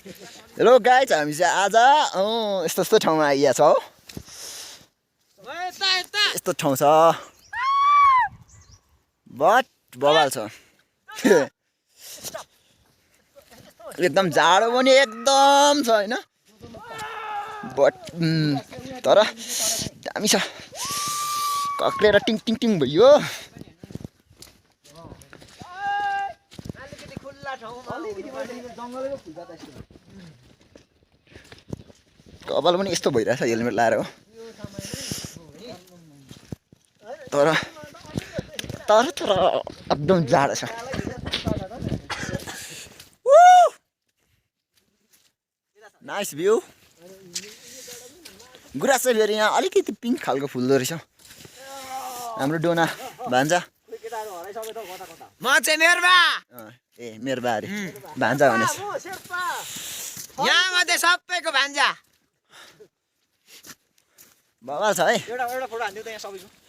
hello guys हामी चाहिँ आज यस्तो यस्तो ठाउँमा आइया छ हो यस्तो ठाउँ छ बट बवाल छ एकदम जाडो पनि एकदम छ हैन बट तर दामी छ कक्रेर टिङ टिङ टिङ भयो कपाल पनि यस्तो भइरहेछ हेलमेट लाएर हो तर तर तर एकदम जाडो छ नाइस भ्यू गुराँस चाहिँ फेरि यहाँ अलिकति पिङ्क खालको फुल्दो रहेछ हाम्रो डोना भान्जा म चाहिँ मेरबा ए मेरबा अरे भान्जा भनेछ यहाँ मात्रै सबैको भान्जा बवाल छ है एउटा फोटो हान्दिउ त यहाँ सबैको